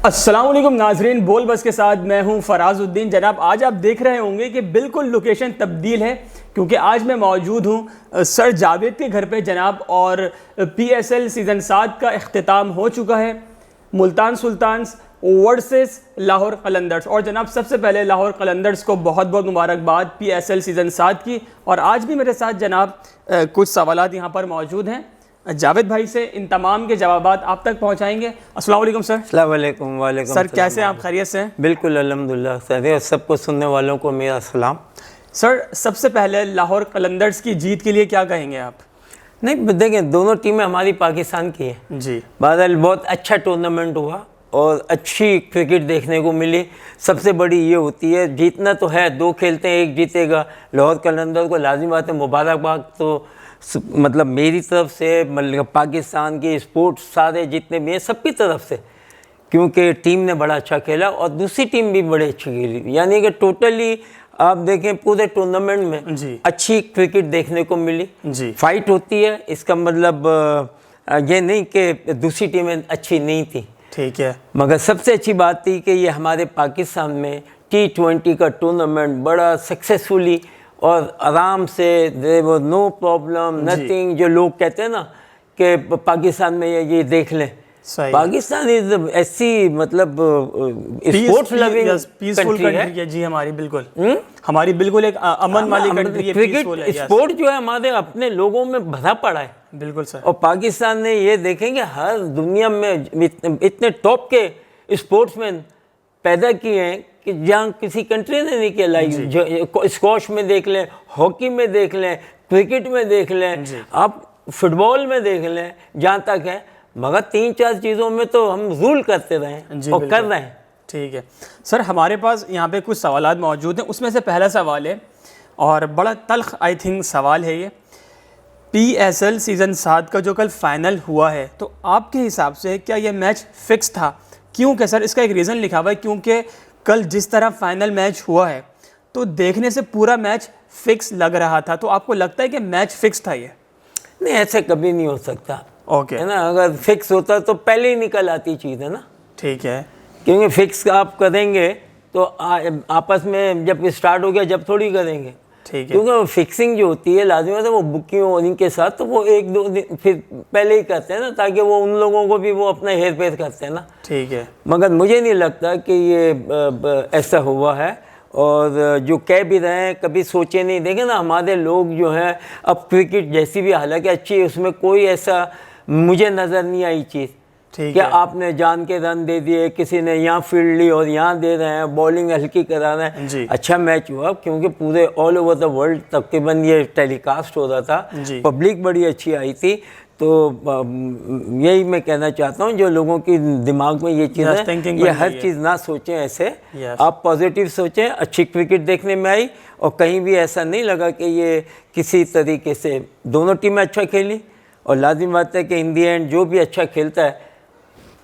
अस्सलाम वालेकुम नाजरीन, बोल बस के साथ मैं हूं फराजुद्दीन। जनाब, आज आप देख रहे होंगे कि बिल्कुल लोकेशन तब्दील है क्योंकि आज मैं मौजूद हूं सर जावेद के घर पे जनाब। और PSL सीज़न 7 का अख्तिताम हो चुका है, मुल्तान सुल्तान्स वर्सेस लाहौर कलंदर्स। और जनाब, सबसे पहले लाहौर कलंदर्स को बहुत बहुत मुबारकबाद PSL सीज़न 7 की। और आज भी मेरे साथ जनाब कुछ सवालात यहाँ पर मौजूद हैं, जावेद भाई से इन तमाम के जवाबात आप तक पहुंचाएंगे। अस्सलाम वालेकुम सर। अस्सलाम वालेकुम। वालेकुम सर, कैसे हैं आप? खैरियत से हैं? बिल्कुल अल्हम्दुलिल्लाह सर, और सबको सुनने वालों को मेरा सलाम। सर, सबसे पहले लाहौर कलंदर्स की जीत के लिए क्या कहेंगे आप? नहीं, देखें, दोनों टीमें हमारी पाकिस्तान की है जी। बहरहाल बहुत अच्छा टूर्नामेंट हुआ और अच्छी क्रिकेट देखने को मिली। सबसे बड़ी ये होती है, जीतना तो है, दो खेलते हैं एक जीतेगा। लाहौर कलंदर को लाजिम बात है मुबारकबाद, तो मतलब मेरी तरफ से, मतलब पाकिस्तान के स्पोर्ट्स सारे जितने भी हैं सबकी तरफ से, क्योंकि टीम ने बड़ा अच्छा खेला और दूसरी टीम भी बड़ी अच्छी खेली। यानी कि टोटली आप देखें पूरे टूर्नामेंट में जी अच्छी क्रिकेट देखने को मिली। जी। फाइट होती है, इसका मतलब ये नहीं कि दूसरी टीमें अच्छी नहीं थी, ठीक है, मगर सबसे अच्छी बात थी कि ये हमारे पाकिस्तान में T20 का टूर्नामेंट बड़ा सक्सेसफुली और आराम से, there was no problem nothing. जो लोग कहते हैं ना कि पाकिस्तान में ये देख लें, पाकिस्तान इज ऐसी मतलब स्पोर्ट्स लविंग पीसफुल कंट्री है जी हमारी, बिल्कुल हमारी बिल्कुल एक अमन वाली कंट्री है। क्रिकेट स्पोर्ट जो है हमारे अपने लोगों में भरा पड़ा है। बिल्कुल सर। और पाकिस्तान ने ये देखेंगे हर दुनिया में इतने टॉप के स्पोर्ट्समैन पैदा किए हैं कि जहाँ किसी कंट्री ने नहीं किया। लाइक स्क्वॉश में देख लें, हॉकी में देख लें, क्रिकेट में देख लें, आप फुटबॉल में देख लें, जहाँ तक है। मगर 3-4 चीज़ों में तो हम रूल करते रहे और कर रहे हैं। ठीक है सर, हमारे पास यहाँ पे कुछ सवालात मौजूद हैं। उसमें से पहला सवाल है और बड़ा तल्ख आई थिंक सवाल है ये। PSL सीज़न 7 का जो कल फाइनल हुआ है, तो आपके हिसाब से क्या ये मैच फिक्स था? क्यों कि सर इसका एक रीज़न लिखा हुआ है, क्योंकि कल जिस तरह फाइनल मैच हुआ है तो देखने से पूरा मैच फिक्स लग रहा था। तो आपको लगता है कि मैच फिक्स था ये? नहीं, ऐसे कभी नहीं हो सकता। ओके है ना, अगर फिक्स होता तो पहले ही निकल आती चीज़, है ना। ठीक है, क्योंकि फिक्स आप करेंगे तो आपस में जब स्टार्ट हो गया जब थोड़ी करेंगे। ठीक है, क्योंकि फिक्सिंग जो होती है लाजिम है वो बुकिंग और इनके साथ तो वो 1-2 दिन फिर पहले ही करते हैं ना, ताकि वो उन लोगों को भी वो अपना हेर फेर करते हैं ना। ठीक है, मगर मुझे नहीं लगता कि ये ऐसा हुआ है। और जो कह भी रहे हैं कभी सोचे नहीं। देखें ना, हमारे लोग जो हैं, अब क्रिकेट जैसी भी हालांकि अच्छी है, उसमें कोई ऐसा मुझे नज़र नहीं आई चीज़ कि आपने जान के रन दे दिए, किसी ने यहाँ फील्ड ली और यहाँ दे रहे हैं, बॉलिंग हल्की करा रहे हैं। अच्छा मैच हुआ क्योंकि पूरे ऑल ओवर द वर्ल्ड तकरीबन ये टेलीकास्ट हो रहा था, पब्लिक बड़ी अच्छी आई थी। तो यही मैं कहना चाहता हूँ, जो लोगों की दिमाग में ये चीज़ है, ये हर चीज़ ना सोचें ऐसे। आप पॉजिटिव सोचें। अच्छी क्रिकेट देखने में आई और कहीं भी ऐसा नहीं लगा कि ये किसी तरीके से, दोनों टीमें अच्छा खेली और लाजिम बात है कि इन दी एंड जो भी अच्छा खेलता है,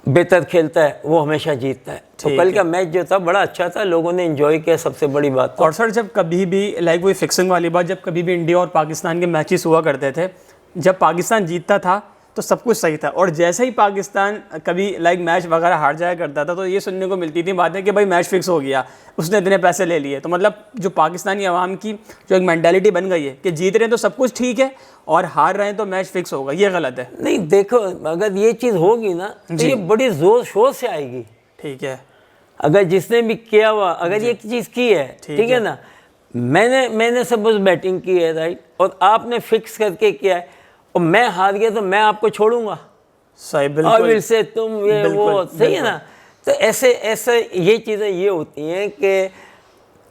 बेहतर खेलता है, वो हमेशा जीतता है। तो कल का मैच जो था बड़ा अच्छा था, लोगों ने एंजॉय किया, सबसे बड़ी बात। और सर, जब कभी भी लाइक वही फिक्सिंग वाली बात, जब कभी भी इंडिया और पाकिस्तान के मैचेस हुआ करते थे, जब पाकिस्तान जीतता था तो सब कुछ सही था, और जैसे ही पाकिस्तान कभी लाइक मैच वगैरह हार जाया करता था तो ये सुनने को मिलती थी बातें कि भाई मैच फिक्स हो गया, उसने इतने पैसे ले लिए। तो मतलब जो पाकिस्तानी अवाम की जो एक मेंटालिटी बन गई है कि जीत रहे हैं तो सब कुछ ठीक है और हार रहे हैं तो मैच फिक्स होगा, ये गलत है। नहीं, देखो, अगर ये चीज़ होगी ना तो ये बड़ी जोर शोर से आएगी। ठीक है, अगर जिसने भी किया हुआ, अगर ये चीज़ की है, ठीक है ना, मैंने सपोज बैटिंग की है, राइट, और आपने फिक्स करके किया है और मैं हार गया तो मैं आपको छोड़ूंगा? सही, बिल्कुल से तुम ये वो, सही है ना। तो ऐसे ये चीज़ें ये होती हैं कि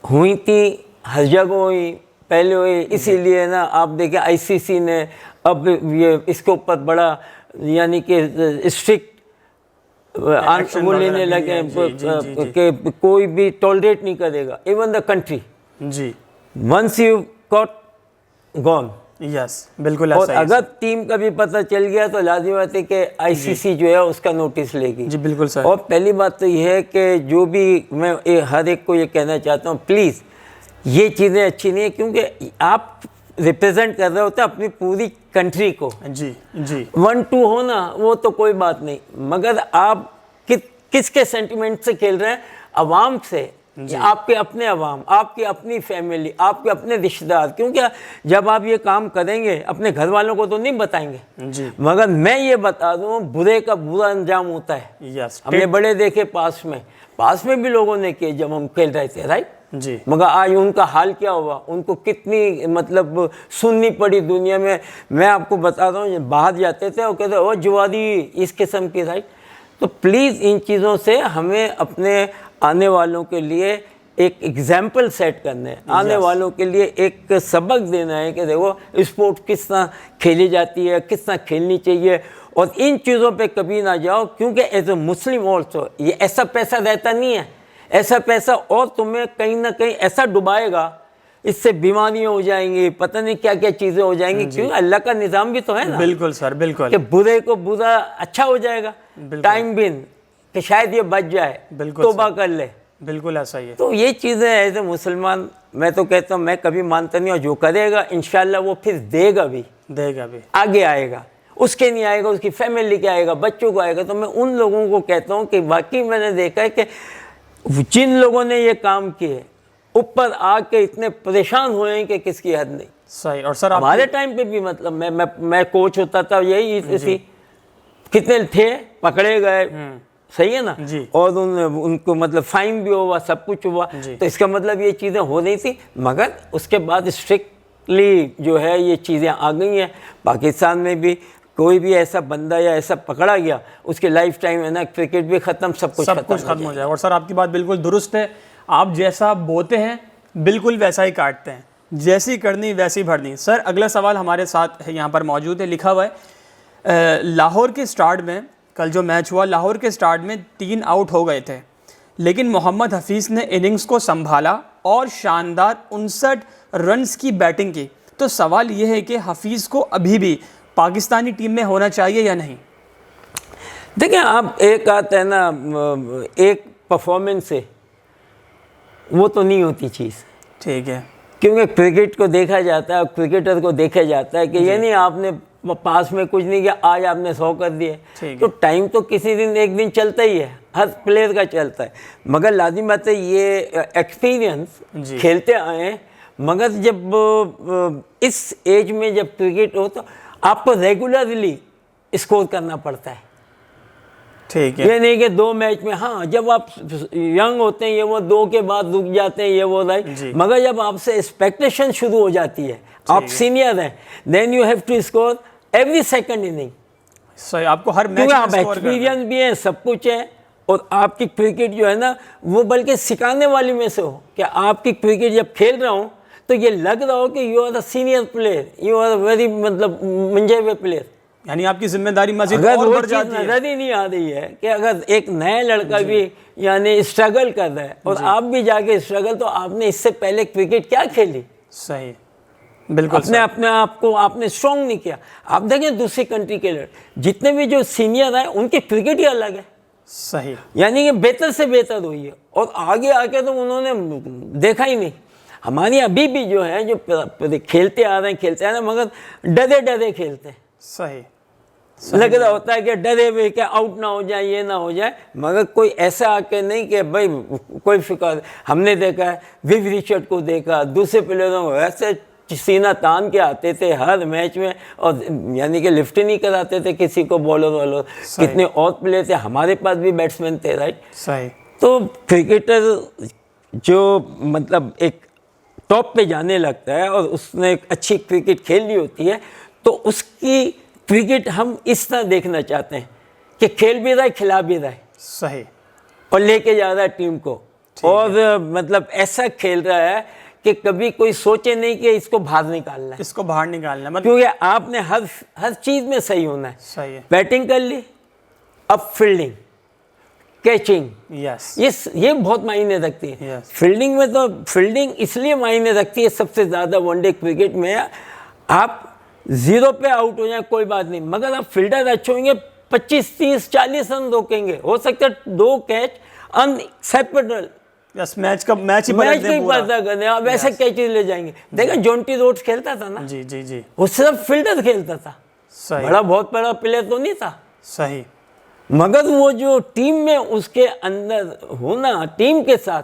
हुई थी, हर जगह हुई, पहले हुई, इसीलिए ना आप देखें ICC ने अब ये इसके ऊपर बड़ा यानी कि स्ट्रिक्ट वो लेने लगे कि कोई भी टॉलरेट नहीं करेगा, इवन द कंट्री। जी, once you got gone. Yes, बिल्कुल। और अगर टीम का भी पता चल गया तो लाजिम बात है कि ICC जो है उसका नोटिस लेगी। जी, बिल्कुल सर। और पहली बात तो यह है कि जो भी मैं हर एक को ये कहना चाहता हूँ, प्लीज़ ये चीज़ें अच्छी नहीं है, क्योंकि आप रिप्रेजेंट कर रहे होते हैं अपनी पूरी कंट्री को। जी जी, 1-2 हो ना, वो तो कोई बात नहीं, मगर आप किसके सेंटिमेंट से खेल रहे हैं? अवाम से, आपके अपने अवाम, आपकी अपनी फैमिली, आपके अपने रिश्तेदार। क्योंकि जब आप ये काम करेंगे अपने घर वालों को तो नहीं बताएंगे जी। मगर मैं ये बता दूं, बुरे का बुरा अंजाम होता है। यस, हमने बड़े देखे पास में भी लोगों ने किए जब हम खेल रहे थे, राइट जी। मगर आज उनका हाल क्या हुआ, उनको कितनी मतलब सुननी पड़ी दुनिया में। मैं आपको बता रहा हूँ, बाहर जाते थे और कहते ओ जुआरी इस किस्म की, राइट। तो प्लीज़ इन चीज़ों से हमें अपने आने वालों के लिए एक एग्जाम्पल सेट करना है, आने वालों के लिए एक सबक देना है कि देखो स्पोर्ट किस तरह खेली जाती है, किस तरह खेलनी चाहिए, और इन चीज़ों पे कभी ना जाओ। क्योंकि एज ए मुस्लिम ऑल्सो ये ऐसा पैसा रहता नहीं है, ऐसा पैसा और तुम्हें कहीं ना कहीं ऐसा डुबाएगा, इससे बीमारियां हो जाएंगी, पता नहीं क्या क्या चीज़ें हो जाएंगी। क्योंकि अल्लाह का निज़ाम भी तो है ना। बिल्कुल सर, बिल्कुल, कि बुरे को बुरा अच्छा हो जाएगा, टाइम बिन कि शायद ये बच जाए, तौबा कर ले। बिल्कुल ऐसा ही है। तो ये चीज़ें एज ए मुसलमान मैं तो कहता हूँ, मैं कभी मानता नहीं, और जो करेगा इंशाल्लाह वो फिर देगा भी, आगे आएगा, उसके नहीं आएगा, उसकी फैमिली के आएगा, बच्चों को आएगा। तो मैं उन लोगों को कहता हूँ कि वाकई मैंने देखा है कि जिन लोगों ने ये काम किए ऊपर आके इतने परेशान हुए हैं कि किसकी हद नहीं। सही। और सर हमारे टाइम पे भी मतलब मैं कोच होता था, यही इसी कितने थे पकड़े गए, सही है ना जी। और उनको मतलब फाइन भी हुआ, सब कुछ हुआ। तो इसका मतलब ये चीज़ें हो रही थी, मगर उसके बाद स्ट्रिक्टली जो है ये चीज़ें आ गई हैं। पाकिस्तान में भी कोई भी ऐसा बंदा या ऐसा पकड़ा गया, उसके लाइफ टाइम है ना, क्रिकेट भी ख़त्म, सब कुछ खत्म हो जाए। और सर आपकी बात बिल्कुल दुरुस्त है, आप जैसा बोते हैं बिल्कुल वैसा ही काटते हैं, जैसी करनी वैसी भरनी। सर अगला सवाल हमारे साथ है, यहाँ पर मौजूद है, लिखा हुआ है, लाहौर के स्टार्ट में कल जो मैच हुआ, लाहौर के स्टार्ट में 3 आउट हो गए थे, लेकिन मोहम्मद हफीज़ ने इनिंग्स को संभाला और शानदार 59 रन्स की बैटिंग की। तो सवाल ये है कि हफीज़ को अभी भी पाकिस्तानी टीम में होना चाहिए या नहीं? देखिए, आप एक आता है ना, एक परफॉर्मेंस से वो तो नहीं होती चीज़, ठीक है, क्योंकि क्रिकेट को देखा जाता है, क्रिकेटर को देखा जाता है कि ये नहीं आपने पास में कुछ नहीं किया, आज आपने 100 कर दिए। तो टाइम तो किसी दिन एक दिन चलता ही है, हर प्लेयर का चलता है। मगर लाजिम बात है ये एक्सपीरियंस खेलते आए, मगर जब इस एज में जब क्रिकेट हो तो आपको रेगुलरली स्कोर करना पड़ता है, ठीक है। ये नहीं कि 2 मैच में, हाँ जब आप यंग होते हैं ये वो 2 के बाद रुक जाते हैं, ये वो राइट। मगर जब आपसे एक्सपेक्टेशन शुरू हो जाती है, आप सीनियर हैं, then you have to score every second inning. सही, आपको हर मैच में आप एक्सपीरियंस भी है, सब कुछ है, और आपकी क्रिकेट जो है ना वो बल्कि सिखाने वाली में से हो कि आपकी क्रिकेट जब खेल रहा हूँ तो ये लग रहा हो कि you are the senior player, you are very मतलब मंजे हुए प्लेयर। यानी आपकी जिम्मेदारी मजीद और बढ़ जाती है। नजर ही नहीं आ रही है कि अगर एक नया लड़का भी यानी स्ट्रगल कर रहा है और आप भी जाके स्ट्रगल, तो आपने इससे पहले क्रिकेट क्या खेली? सही, बिल्कुल। अपने आप को आपने स्ट्रॉन्ग नहीं किया। आप देखें दूसरी कंट्री के लड़के जितने भी जो सीनियर हैं उनकी क्रिकेट ही अलग है, सही, यानी कि बेहतर से बेहतर हुई है, और आगे आके तो उन्होंने देखा ही नहीं। हमारी अभी भी जो है जो खेलते आ रहे हैं मगर डरे डरे खेलते हैं। सही, लग रहा होता है कि डरे हुए क्या आउट ना हो जाए, ये ना हो जाए, मगर कोई ऐसा आके नहीं कि भाई कोई फिक्र। हमने देखा है, विव रिचर्ड को देखा, दूसरे प्लेयरों को ऐसे सीना तान के आते थे हर मैच में, और यानी कि लिफ्ट नहीं कराते थे किसी को, बॉलर वालों। कितने और प्लेयर थे, हमारे पास भी बैट्समैन थे, राइट। सही। तो क्रिकेटर जो मतलब एक टॉप पे जाने लगता है और उसने एक अच्छी क्रिकेट खेल ली होती है, तो उसकी क्रिकेट हम इस तरह देखना चाहते हैं कि खेल भी रहा है, खिला भी रहा है, सही, और लेके जा रहा है टीम को, और मतलब ऐसा खेल रहा है कि कभी कोई सोचे नहीं कि इसको बाहर निकालना है, इसको बाहर निकालना है, क्योंकि आपने हर चीज में सही होना है। सही है। बैटिंग कर ली, अब फील्डिंग, कैचिंग, यस, ये बहुत मायने रखती है। यस। फील्डिंग में तो फील्डिंग इसलिए मायने रखती है सबसे ज़्यादा वनडे क्रिकेट में। आप 0 पे आउट हो जाए कोई बात नहीं, मगर आप फील्डर अच्छे होंगे, 25, 30, 40 रन रोकेंगे, हो सकता है 2 कैच अनएक्सेप्टेबल, मैच ही पलट करने आप वैसे कैचेज ले जाएंगे। देखा जॉन्टी रोड्स खेलता था ना, जी, वो सिर्फ फील्डर खेलता था, सही, बहुत बड़ा प्लेयर तो नहीं था। सही। मगर वो जो टीम में उसके अंदर होना, टीम के साथ,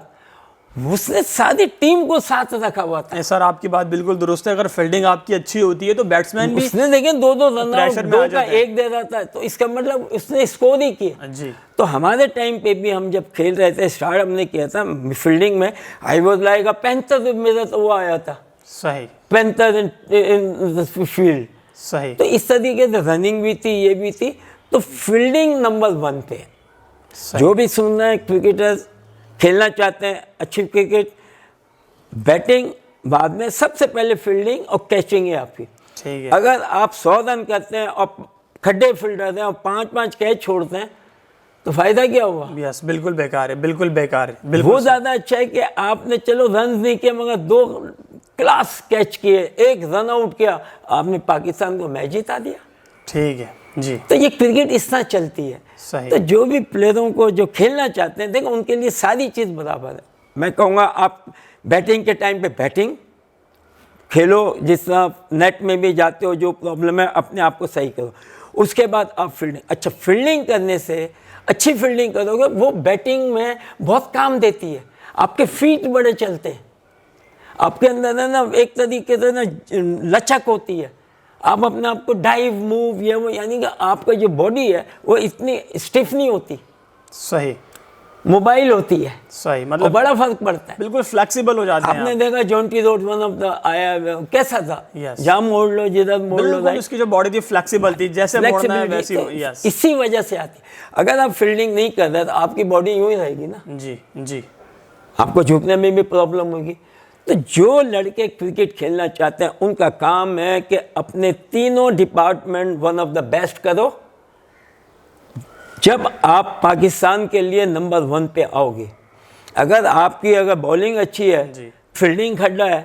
उसने सारी टीम को साथ रखा हुआ था। सर आपकी बात बिल्कुल दुरुस्त है, अगर फील्डिंग आपकी अच्छी होती है तो बैट्समैन भी उसने देखें 2-2 रन आउट, प्रेशर में 2 आ का जाता है। 1 दे रहा था, तो इसका मतलब उसने स्कोर ही किया। जी तो हमारे टाइम पे भी हम जब खेल रहे थे, स्टार्ट हमने किया था फील्डिंग में, I was like a panther, मेरा तो वो आया था सही पैंथर इन फील्ड। सही तो इस तरीके से रनिंग भी थी, ये भी थी। तो फील्डिंग नंबर 1 पे है। सही। जो भी सुनना है, क्रिकेटर खेलना चाहते हैं अच्छी क्रिकेट, बैटिंग बाद में, सबसे पहले फील्डिंग और कैचिंग है आपकी। ठीक है। अगर आप 100 रन करते हैं और खड्डे फील्डर हैं और 5-5 कैच छोड़ते हैं तो फायदा क्या हुआ? यस बिल्कुल बेकार है, बिल्कुल बेकार है, बिल्कुल वो ज्यादा अच्छा है कि आपने चलो रन नहीं किए मगर 2 क्लास कैच किए, 1 रन आउट किया, आपने पाकिस्तान को मैच जिता दिया। ठीक है जी तो ये क्रिकेट इस तरह चलती है। सही। तो जो भी प्लेयरों को जो खेलना चाहते हैं, देखो उनके लिए सारी चीज़ बराबर है। मैं कहूँगा आप बैटिंग के टाइम पे बैटिंग खेलो, जिस तरह नेट में भी जाते हो, जो प्रॉब्लम है अपने आप को सही करो। उसके बाद आप फील्डिंग, अच्छा फील्डिंग करने से, अच्छी फील्डिंग करोगे वो बैटिंग में बहुत काम देती है। आपके फीट बड़े चलते हैं, आपके अंदर है ना एक तरीके से ना लचक होती है, आप अपने आप को डाइव मूव ये वो, यानी कि आपका जो बॉडी है वो इतनी स्टिफ नहीं होती, सही मोबाइल होती है, सही और मतलब बड़ा फर्क पड़ता है। बिल्कुल फ्लेक्सिबल हो जाते हैं आपने आप। देखा Jonty road one of the आया कैसा था, Yes. जहाँ मोड़ लो जिधर मोड़ लो, बिल्कुल उसकी जो बॉडी थी फ्लेक्सिबल थी, जैसे मोड़ना है फ्लेक्सिबिलिटी वैसी तो यस इसी वजह से आती है। अगर आप फील्डिंग नहीं कर रहे तो आपकी बॉडी यूं ही रहेगी ना, जी जी आपको झुकने में भी प्रॉब्लम होगी। तो जो लड़के क्रिकेट खेलना चाहते हैं उनका काम है कि अपने तीनों department one of the best करो। जब आप पाकिस्तान के लिए नंबर 1 पे आओगे, अगर बॉलिंग अच्छी है, जी। फील्डिंग खड्डा है,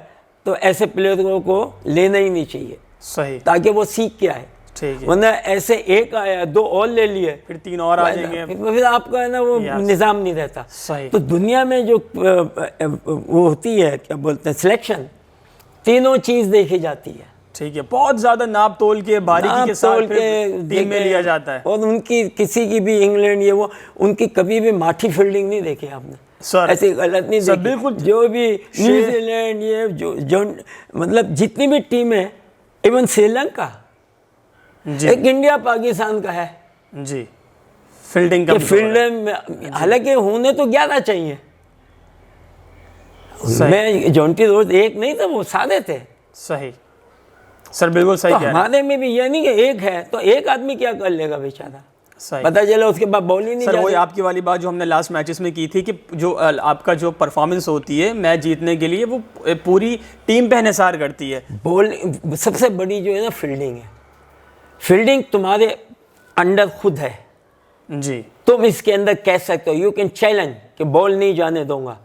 तो ऐसे प्लेयरों को लेना ही नहीं चाहिए, सही ताकि वो सीख के आए। ठीक है। वरना ऐसे एक आया 2 और ले लिए, फिर 3 और आ जाएंगे। फिर आपका है ना वो Yes. निज़ाम नहीं रहता। सही। तो दुनिया में जो वो होती है, क्या बोलते हैं, सिलेक्शन, तीनों चीज़ देखी जाती है। ठीक है, बहुत ज्यादा नाप तोल के बारीकी के साथ तोल फिर टीम में देखे, लिया जाता है। और उनकी किसी की भी इंग्लैंड ये वो, उनकी कभी भी माठी फील्डिंग नहीं देखी आपने, सर ऐसी गलत नहीं सर, देखी। बिल्कुल। जो भी न्यूजीलैंड ये जो मतलब जितनी भी टीम है, इवन श्रीलंका, जी एक इंडिया पाकिस्तान का है जी फील्डिंग का कि फील्डर में, हालांकि होने तो 11 चाहिए, सही। मैं जॉन्टी रोड एक नहीं था, वो सारे थे। सही सर बिल्कुल सही तो कह रहे हैं। हमारे में भी ये नहीं कि एक है तो एक आदमी क्या कर लेगा बेचारा, सही पता चला उसके बाद बॉल ही नहीं सर, वही जाती। आपकी वाली बात जो हमने लास्ट मैचेस में की थी कि जो आपका जो परफॉर्मेंस होती है मैच जीतने के लिए, वो पूरी टीम पे इन्हिसार करती है। बॉल सबसे बड़ी जो है ना फील्डिंग है। फील्डिंग तुम्हारे अंडर खुद है, जी तुम इसके अंदर कह सकते हो, यू कैन चैलेंज कि बॉल नहीं जाने दूंगा।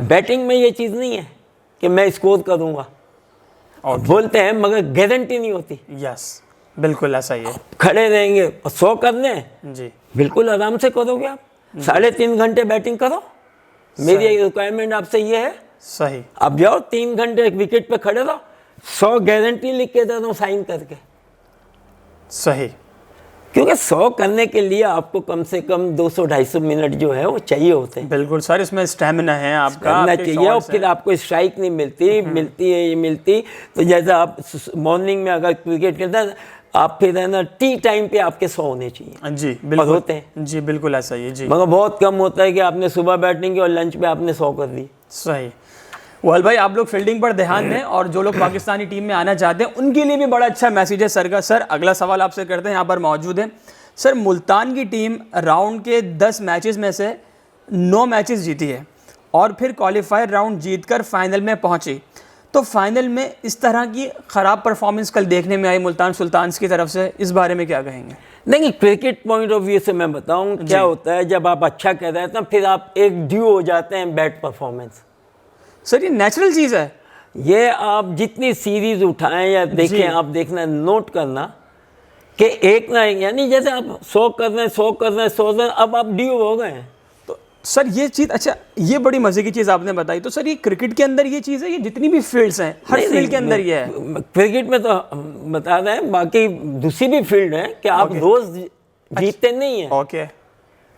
बैटिंग में ये चीज़ नहीं है कि मैं स्कोर करूंगा, और बोलते हैं मगर गारंटी नहीं होती। यस बिल्कुल ऐसा ही है। खड़े रहेंगे और 100 करने हैं, जी बिल्कुल आराम से करोगे आप, 3.5 घंटे बैटिंग करो। मेरी रिक्वायरमेंट आपसे ये है, सही आप जाओ 3 घंटे एक विकेट पे खड़े रहो, 100 गारंटी लिख के दे दो साइन करके। सही क्योंकि 100 करने के लिए आपको कम से कम 200-250 मिनट जो है वो चाहिए होते हैं, बिल्कुल सर, इसमें स्टेमिना है आपका, करना आपके चाहिए। और shots फिर हैं। आपको स्ट्राइक नहीं मिलती, मिलती है ये मिलती। तो जैसे आप मॉर्निंग में अगर क्रिकेट खेलते हैं, आप फिर है ना टी टाइम पे आपके 100 होने चाहिए, जी और बिल्कुल होते हैं। जी बिल्कुल ऐसा ही है। जी मगर बहुत कम होता है कि आपने सुबह बैटिंग की और लंच पे आपने 100 कर दी। सही। वहल भाई, आप लोग फील्डिंग पर ध्यान दें, और जो लोग पाकिस्तानी टीम में आना चाहते हैं उनके लिए भी बड़ा अच्छा मैसेज है सर का। सर अगला सवाल आपसे करते हैं, यहाँ पर मौजूद है सर। मुल्तान की टीम राउंड के 10 मैचेस में से 9 मैचेस जीती है और फिर क्वालिफायर राउंड जीतकर फाइनल में पहुंची, तो फाइनल में इस तरह की ख़राब परफॉर्मेंस कल देखने में आई मुल्तान सुल्तान्स की तरफ से, इस बारे में क्या कहेंगे? देखिए, क्रिकेट पॉइंट ऑफ व्यू से मैं बताऊं क्या होता है, जब आप अच्छा कर रहे हैं तो फिर आप एक ड्यू हो जाते हैं बैड परफॉर्मेंस। सर ये नेचुरल चीज़ है। ये आप जितनी सीरीज उठाएं या देखें, आप देखना, नोट करना कि एक ना एक, यानी जैसे आप 100 कर रहे हैं 100 कर रहे हैं 100 कर रहे हैं, अब आप ड्यू हो गए हैं। तो सर ये चीज़, अच्छा ये बड़ी मज़े की चीज़ आपने बताई। तो सर ये क्रिकेट के अंदर ये चीज़ है, ये जितनी भी फील्ड्स हैं हर फील्ड के अंदर ये है। क्रिकेट में तो बता रहे हैं, बाकी दूसरी भी फील्ड है कि आप रोज जीतते नहीं हैं। ओके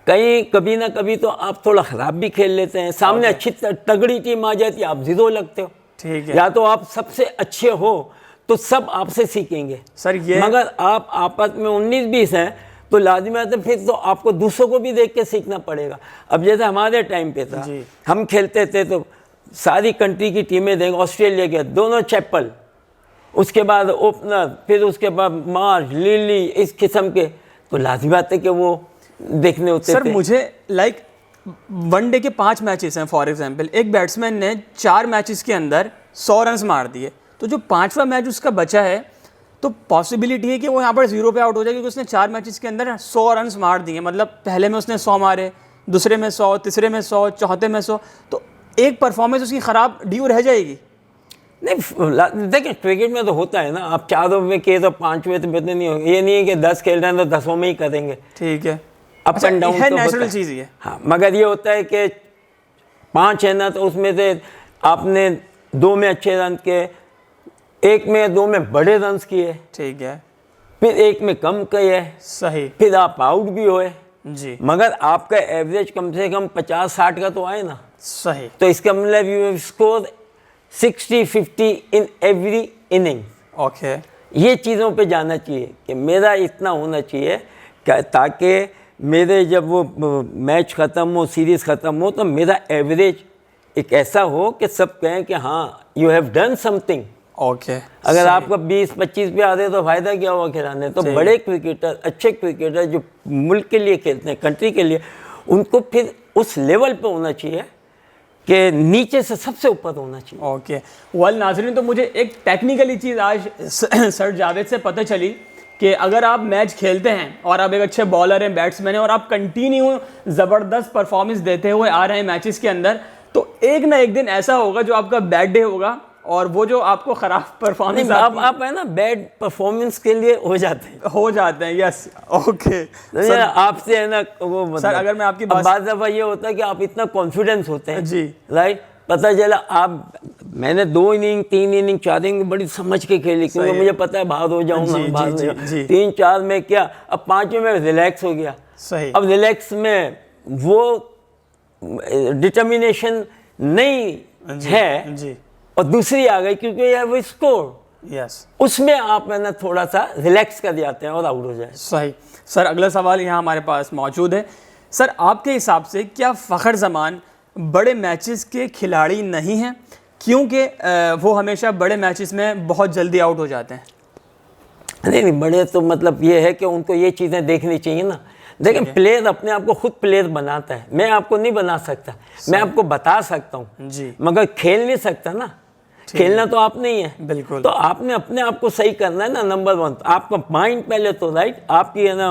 कहीं कभी ना कभी तो आप थोड़ा ख़राब भी खेल लेते हैं, सामने अच्छी तगड़ी टीम आ जाती है, आप जीरो लगते हो। ठीक है। या तो आप सबसे अच्छे हो तो सब आपसे सीखेंगे सर ये मगर आप आपस में 19-20 हैं तो लाजिमी है, फिर तो आपको दूसरों को भी देख के सीखना पड़ेगा। अब जैसे हमारे टाइम पे था, हम खेलते थे तो सारी कंट्री की टीमें देंगे, ऑस्ट्रेलिया के दोनों चैपल, उसके बाद ओपनर, फिर उसके बाद मार्श, लिली, इस किस्म के, तो लाजिमी बात है कि वो देखने होते सर थे। मुझे लाइक वनडे के 5 मैचेस हैं फॉर एग्जांपल, एक बैट्समैन ने 4 मैचेस के अंदर 100 रन मार दिए, तो जो 5वां मैच उसका बचा है तो पॉसिबिलिटी है कि वो यहाँ पर 0 पे आउट हो जाए, क्योंकि उसने 4 मैचेस के अंदर 100 रन मार दिए। मतलब पहले में उसने 100 मारे, दूसरे में 100, तीसरे में 100, चौथे में 100, तो एक परफॉर्मेंस उसकी ख़राब ड्यू रह जाएगी। नहीं देखिए, क्रिकेट में तो होता है ना, आप 4 में किए तो 5 में तो बेहतर नहीं होगा। ये नहीं है कि 10 खेल रहे हैं तो 10 में ही करेंगे। ठीक है, अप एंड डाउन है, तो नेचुरल चीज़ ही है। हाँ, मगर ये होता है कि 5 है ना, तो उसमें से आपने 2 में अच्छे रन किए, 1 में 2 में बड़े रन किए, ठीक है, फिर 1 में कम किए, सही, फिर आप आउट भी हुए जी, मगर आपका एवरेज कम से कम 50-60 का तो आए ना। सही, तो इसका मतलब you score 60-50 in every inning. Okay, ये चीज़ों पे जाना चाहिए कि मेरा इतना होना चाहिए ताकि मेरे जब वो मैच ख़त्म हो, सीरीज़ ख़त्म हो, तो मेरा एवरेज एक ऐसा हो कि सब कहें कि हाँ you have done something. Okay, अगर आपका 20-25 पे आ रहे तो फ़ायदा क्या हुआ खिलाने। तो बड़े क्रिकेटर, अच्छे क्रिकेटर जो मुल्क के लिए खेलते हैं, कंट्री के लिए, उनको फिर उस लेवल पे होना चाहिए कि नीचे से सबसे ऊपर होना चाहिए। ओके, वेल नाज़रीन, तो मुझे एक टेक्निकली चीज़ आज सर जावेद से पता चली कि अगर आप मैच खेलते हैं और आप एक अच्छे बॉलर हैं, बैट्समैन हैं, और आप कंटिन्यू ज़बरदस्त परफॉर्मेंस देते हुए आ रहे हैं मैचेस के अंदर, तो एक ना एक दिन ऐसा होगा जो आपका बैड डे होगा, और वो जो आपको ख़राब परफॉर्मेंस आप है ना बैड परफॉर्मेंस के लिए हो जाते हैं। यस, ओके सर, आपसे है ना वो मतलब, सर अगर मैं आपकी बात दफ़ा ये होता है कि आप इतना कॉन्फिडेंस होते हैं जी, राइट, पता चला आप, मैंने 2 इनिंग 3 इनिंग 4 इनिंग बड़ी समझ के खेली, क्योंकि मुझे पता है बाहर हो जाऊंगा, बाहर हो जाऊंगा। 3-4 में क्या, अब 5वें में रिलैक्स हो गया। सही, अब रिलैक्स में वो डिटर्मिनेशन नहीं है जी, और दूसरी आ गई क्योंकि यार वो स्कोर, यस, उसमें आप है ना थोड़ा सा रिलैक्स कर जाते हैं और आउट हो जाए। सही। सर अगला सवाल यहाँ हमारे पास मौजूद है। सर आपके हिसाब से क्या फ़खर ज़मान बड़े मैचेस के खिलाड़ी नहीं हैं, क्योंकि वो हमेशा बड़े मैचेस में बहुत जल्दी आउट हो जाते हैं? नहीं, बड़े तो मतलब ये है कि उनको ये चीज़ें देखनी चाहिए ना। देखें, प्लेयर अपने आप को खुद प्लेयर बनाता है, मैं आपको नहीं बना सकता, मैं आपको बता सकता हूँ जी, मगर खेल नहीं सकता ना। खेलना तो आप नहीं है, बिल्कुल। तो आपने अपने आप को सही करना है ना। नंबर 1 आपका माइंड पहले तो राइट, आपकी है ना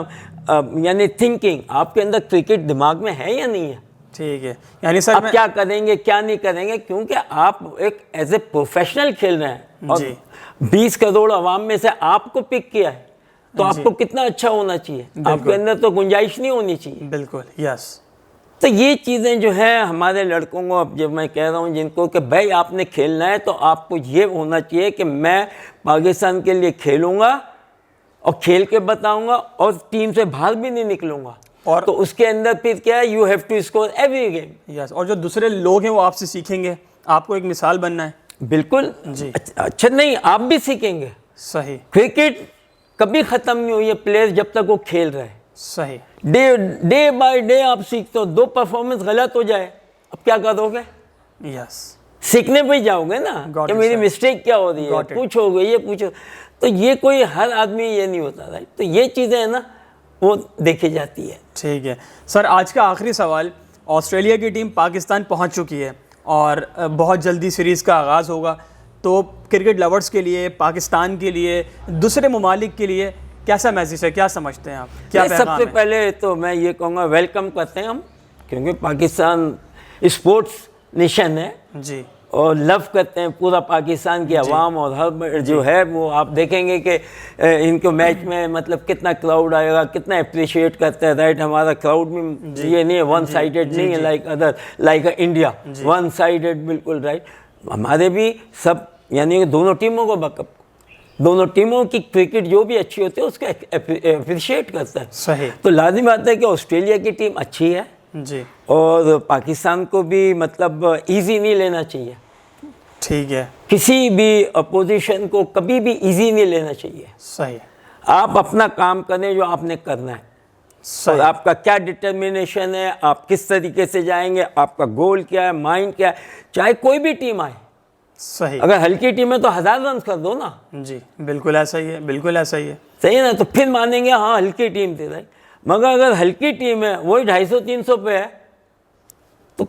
यानी थिंकिंग, आपके अंदर क्रिकेट दिमाग में है या नहीं है। ठीक है, यानी सर आप क्या करेंगे क्या नहीं करेंगे, क्योंकि आप एक एज ए प्रोफेशनल खेल रहे हैं और 20 करोड़ अवाम में से आपको पिक किया है, तो आपको कितना अच्छा होना चाहिए, आपके अंदर तो गुंजाइश नहीं होनी चाहिए। बिल्कुल, यस। तो ये चीज़ें जो है हमारे लड़कों को, अब जब मैं कह रहा हूँ जिनको कि भाई आपने खेलना है तो आपको ये होना चाहिए कि मैं पाकिस्तान के लिए खेलूँगा और खेल के बताऊँगा और टीम से बाहर भी नहीं निकलूँगा। और तो उसके अंदर फिर क्या है, you have to score every game. Yes, और जो दूसरे लोग हैं वो आपसे सीखेंगे, आपको एक मिसाल बनना है। बिल्कुल जी, अच्छा, नहीं आप भी सीखेंगे। सही, क्रिकेट कभी ख़त्म नहीं हुई है प्लेयर जब तक वो खेल रहे हैं। सही, डे बाय डे आप सीखते हो। 2 परफॉर्मेंस गलत हो जाए, अब क्या करोगे? यस, सीखने पे ही जाओगे ना कि मेरी मिस्टेक क्या हो रही है, पूछोगे, ये पूछो। तो ये कोई हर आदमी ये नहीं होता राइट, तो ये चीज़ें है ना वो देखी जाती है। ठीक है सर, आज का आखिरी सवाल। ऑस्ट्रेलिया की टीम पाकिस्तान पहुंच चुकी है और बहुत जल्दी सीरीज़ का आगाज़ होगा, तो क्रिकेट लवर्स के लिए, पाकिस्तान के लिए, दूसरे ममालिक के लिए कैसा मैसेज है, क्या समझते हैं आप, क्या पैगाम सबसे है? पहले तो मैं ये कहूँगा वेलकम करते हैं हम, क्योंकि पाकिस्तान स्पोर्ट्स नेशन है जी, और लव करते हैं पूरा पाकिस्तान की आवाम, और हर जो है वो आप देखेंगे कि इनको मैच में मतलब कितना क्राउड आएगा, कितना अप्रिशिएट करते हैं राइट। हमारा क्राउड भी ये नहीं है वन साइडेड, नहीं है like other, like India one sided, बिल्कुल राइट। हमारे भी सब यानी दोनों टीमों को बकअप दोनों टीमों की क्रिकेट जो भी अच्छी होती है उसको अप्रिशिएट करता है। सही। तो लाजिमी बात है कि ऑस्ट्रेलिया की टीम अच्छी है जी। और पाकिस्तान को भी मतलब इजी नहीं लेना चाहिए। ठीक है। किसी भी अपोजिशन को कभी भी इजी नहीं लेना चाहिए। सही। आप अपना काम करें जो आपने करना है, और आपका क्या डिटर्मिनेशन है, आप किस तरीके से जाएंगे, आपका गोल क्या है, माइंड क्या है, चाहे कोई भी टीम आए। सही। अगर हल्की टीम है तो 1000 रन कर दो ना। जी बिल्कुल ऐसा ही है, बिल्कुल ऐसा ही है। सही है ना, तो फिर मानेंगे हाँ हल्की टीम थी भाई। मगर अगर हल्की टीम है वही 250-300 पे है तो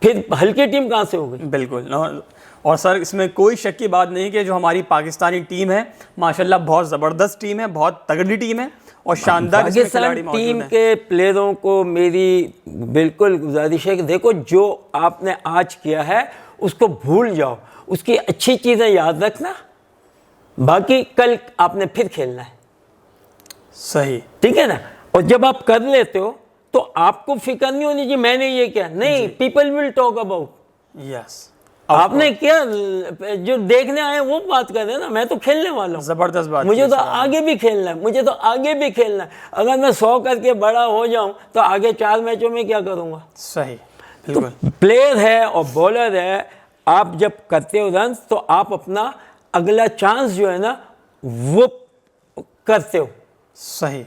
फिर हल्की टीम कहाँ से हो गई? बिल्कुल। और सर इसमें कोई शक की बात नहीं कि जो हमारी पाकिस्तानी टीम है माशाल्लाह बहुत ज़बरदस्त टीम है, बहुत तगड़ी टीम है और शानदार इसमें खिलाड़ी मौजूद टीम हैं। के प्लेयरों को मेरी बिल्कुल गुजारिश है कि देखो जो आपने आज किया है उसको भूल जाओ, उसकी अच्छी चीज़ें याद रखना, बाकी कल आपने फिर खेलना है। सही। ठीक है ना। और जब आप कर लेते हो तो आपको फिक्र नहीं होनी चाहिए मैंने ये किया, नहीं, people will talk about. Yes. आपने क्या, जो देखने आए वो बात कर रहे हैं ना, मैं तो खेलने वाला हूँ। जबरदस्त बात। मुझे तो आगे भी खेलना है, मुझे तो आगे भी खेलना है। अगर मैं 100 करके बड़ा हो जाऊं तो आगे 4 मैचों में क्या करूंगा? सही। तो बिल्कुल। प्लेयर है और बॉलर है, आप जब करते हो रन तो आप अपना अगला चांस जो है ना वो करते हो। सही।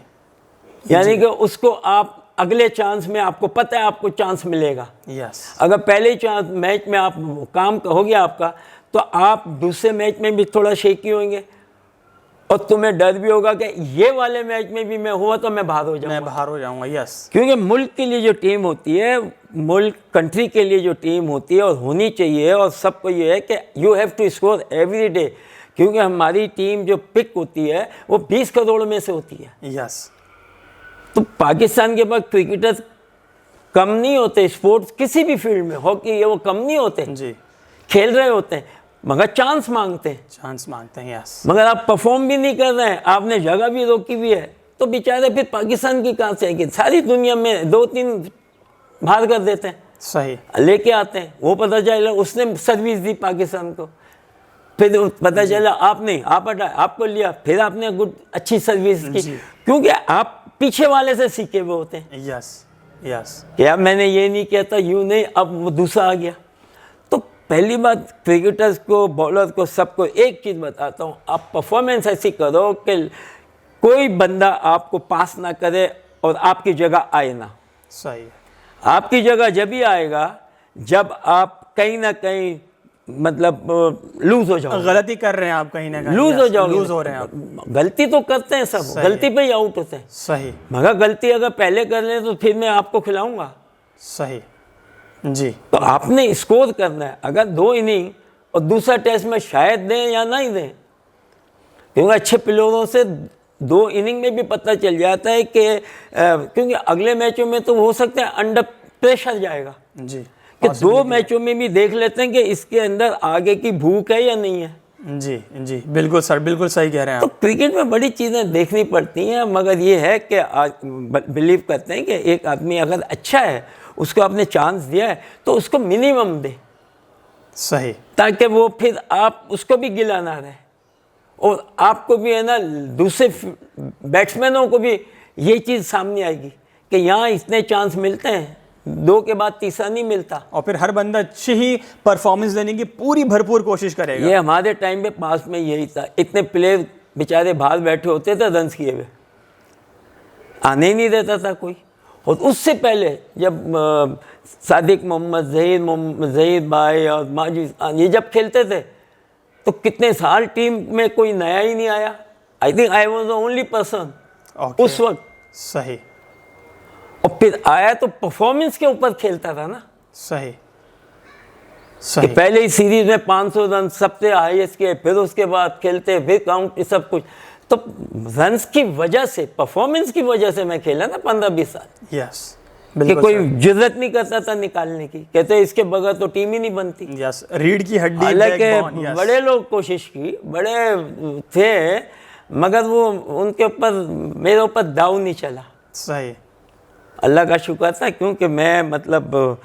यानी कि उसको आप अगले चांस में, आपको पता है आपको चांस मिलेगा। यस। अगर पहले चांस मैच में आप काम हो गया आपका तो आप दूसरे मैच में भी थोड़ा शेकी होंगे और तुम्हें डर भी होगा कि ये वाले मैच में भी मैं हुआ तो मैं बाहर हो जाऊंगा। मैं बाहर हो जाऊंगा। यस। क्योंकि मुल्क के लिए जो टीम होती है, मुल्क कंट्री के लिए जो टीम होती है और होनी चाहिए, और सबको ये है कि you have to score every day. क्योंकि हमारी टीम जो पिक होती है वो 20 करोड़ में से होती है। यस। तो पाकिस्तान के पास क्रिकेटर्स कम नहीं होते, स्पोर्ट्स किसी भी फील्ड में, हॉकी ये वो कम नहीं होते जी। खेल रहे होते हैं मगर चांस मांगते हैं। चांस मांगते हैं। यस। मगर आप परफॉर्म भी नहीं कर रहे हैं, आपने जगह भी रोकी हुई है, तो बेचारे फिर पाकिस्तान की कहाँ से आएगी? सारी दुनिया में 2-3 बाहर कर देते हैं, सही। लेके आते हैं। वो पता चला उसने सर्विस दी पाकिस्तान को, फिर पता चला आपने आपको लिया, फिर आपने गुड अच्छी सर्विस की, क्योंकि आप पीछे वाले से सीखे हुए होते हैं। यस। यस। कि अब मैंने ये नहीं किया था, यूं नहीं, अब वो दूसरा आ गया। तो पहली बात क्रिकेटर्स को, बॉलर को, सबको एक चीज़ बताता हूँ, आप परफॉर्मेंस ऐसी करो कि कोई बंदा आपको पास ना करे और आपकी जगह आए ना। सही। आपकी जगह जब भी आएगा जब आप कहीं ना कहीं मतलब लूज हो जाओ, गलती कर रहे हैं आप कहीं ना कहीं, लूज हो जाओ, लूज हो रहे हैं आप। गलती तो करते हैं सब, गलती पे ही आउट होते हैं। सही। मगर गलती अगर पहले कर लें तो फिर मैं आपको खिलाऊंगा। सही। जी। तो आपने स्कोर करना है। अगर 2 इनिंग और दूसरा टेस्ट में शायद दें या नहीं दें, क्योंकि अच्छे प्लेयरों से 2 इनिंग में भी पता चल जाता है कि क्योंकि अगले मैचों में तो हो सकता है अंडर प्रेशर जाएगा जी, कि 2 मैचों में भी देख लेते हैं कि इसके अंदर आगे की भूख है या नहीं है। जी जी बिल्कुल सर, बिल्कुल सही कह रहे हैं तो आप। क्रिकेट में बड़ी चीज़ें देखनी पड़ती हैं, मगर ये है कि आज बिलीव करते हैं कि एक आदमी अगर अच्छा है, उसको आपने चांस दिया है तो उसको मिनिमम दे, सही, ताकि वो फिर आप उसको भी गिला ना रहे और आपको भी है ना दूसरे बैट्समैनों को भी ये चीज़ सामने आएगी कि यहाँ इतने चांस मिलते हैं, 2 के बाद तीसरा नहीं मिलता। और फिर हर बंदा अच्छी ही परफॉर्मेंस देने की पूरी भरपूर कोशिश करेगा। ये हमारे टाइम पे पास में यही था, इतने प्लेयर बेचारे बाहर बैठे होते थे रन्स किए हुए, आने ही नहीं देता था कोई। और उससे पहले जब सादिक मोहम्मद, जहीर भाई और माजिद ये जब खेलते थे तो कितने साल टीम में कोई नया ही नहीं आया। I think I was the only person उस वक्त। सही। और फिर आया तो परफॉर्मेंस के ऊपर खेलता था ना। सही कि सही। पहले ही सीरीज में 500 रन सबसे हाईएस्ट के, फिर उसके बाद खेलते फिर काउंट सब कुछ। तो रन्स की वजह से, परफॉर्मेंस की वजह से मैं खेला ना 15-20 साल। यस, कि कोई जरूरत नहीं करता था निकालने की, कहते इसके बगैर तो टीम ही नहीं बनती। यस, रीढ़ की हड्डी। हालांकि बड़े लोग कोशिश की, बड़े थे, मगर वो उनके ऊपर, मेरे ऊपर दाव नहीं चला। सही। अल्लाह का शुक्र था, क्योंकि मैं मतलब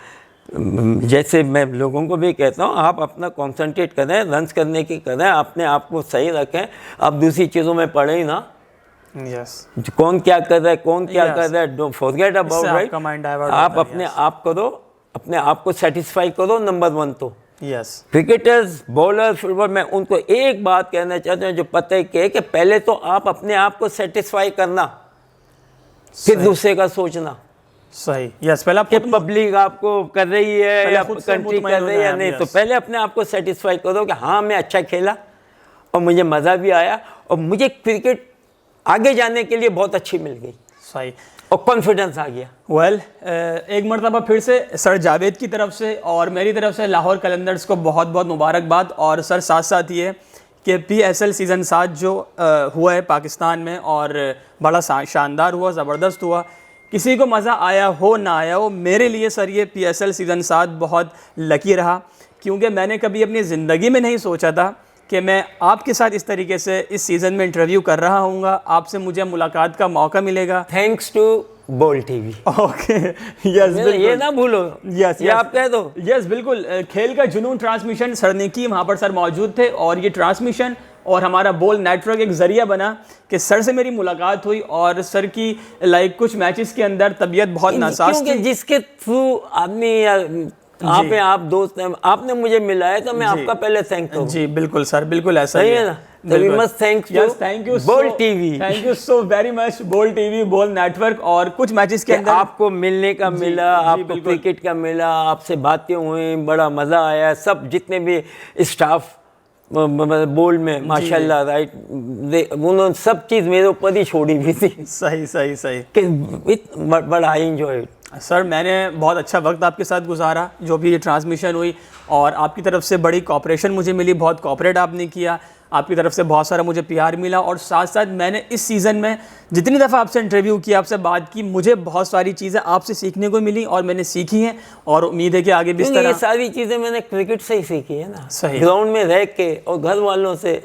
जैसे मैं लोगों को भी कहता हूँ, आप अपना कंसंट्रेट करें, रन्स करने की करें, अपने आप को सही रखें, आप दूसरी चीज़ों में पड़े ही ना। यस, कौन क्या कर रहा है, कौन क्या Yes. कर रहा है, डोंट फॉरगेट अबाउट, इससे राइट। आपका mind divert आप होता है, अपने yes. आप करो, अपने आप को सेटिस्फाई करो, नंबर 1 तो। यस, क्रिकेटर्स, बॉलर, फुटबॉल, मैं उनको एक बात कहना चाहता हूँ जो पता है कि पहले तो आप अपने आप को सेटिस्फाई करना, फिर दूसरे का सोचना सही। यस, पहले आप कि पब्लिक आपको कर रही है पहले या खुद से कंट्री मुतमईन कर रही है या होना है, नहीं। तो yes. पहले अपने आप को सेटिस्फाई करो कि हाँ मैं अच्छा खेला और मुझे मज़ा भी आया और मुझे क्रिकेट आगे जाने के लिए बहुत अच्छी मिल गई सही। और कॉन्फिडेंस आ गया। वेल, एक मरतबा फिर से सर जावेद की तरफ से और मेरी तरफ से लाहौर कलंदर्स को बहुत बहुत मुबारकबाद। और सर साथ साथ ये कि PSL सीज़न 7 जो हुआ है पाकिस्तान में और बड़ा शानदार हुआ, ज़बरदस्त हुआ। किसी को मज़ा आया हो ना आया हो, मेरे लिए सर ये PSL सीज़न 7 बहुत लकी रहा, क्योंकि मैंने कभी अपनी ज़िंदगी में नहीं सोचा था कि मैं आपके साथ इस तरीके से इस सीज़न में इंटरव्यू कर रहा हूँगा, आपसे मुझे मुलाकात का मौका मिलेगा। थैंक्स टू बोल टीवी। ओके, यस, ये ना भूलो, यस, ये आप कह दो। यस, बिल्कुल। खेल का जुनून ट्रांसमिशन सर ने की, वहाँ पर सर मौजूद थे और ये ट्रांसमिशन और हमारा बोल नेटवर्क एक ज़रिया बना कि सर से मेरी मुलाकात हुई और सर की कुछ मैचेस के अंदर तबीयत बहुत नासाज क्योंकि थी। जिसके थ्रू आदमी आप दोस्त हैं, आपने मुझे मिलाया तो मैं आपका पहले थैंक करूं। जी बिल्कुल सर, बिल्कुल ऐसा सही ही है ना। तो वी मस्ट थैंक यू बोल TV. Thank you so very much बोल टीवी, बोल नेटवर्क। और कुछ मैचेस के अंदर आपको मिलने का मिला, आपको बिल्कुल। क्रिकेट का मिला, आपसे बातें हुई, बड़ा मज़ा आया। सब जितने भी स्टाफ बोल में माशाल्लाह, राइट, उन्होंने सब चीज़ मेरे ऊपर ही छोड़ी हुई थी। सही सही सही कि बड़ा आई एंजॉय। सर मैंने बहुत अच्छा वक्त आपके साथ गुजारा, जो भी ये ट्रांसमिशन हुई, और आपकी तरफ से बड़ी कॉपरेशन मुझे मिली, बहुत कॉपरेट आपने किया, आपकी तरफ से बहुत सारा मुझे प्यार मिला। और साथ साथ मैंने इस सीज़न में जितनी दफ़ा आपसे इंटरव्यू किया, आपसे बात की, मुझे बहुत सारी चीज़ें आपसे सीखने को मिली और मैंने सीखी हैं और उम्मीद है कि आगे भी इस तरह। ये सारी चीज़ें मैंने क्रिकेट से ही सीखी है ना, सही। ग्राउंड में रह के और घर वालों से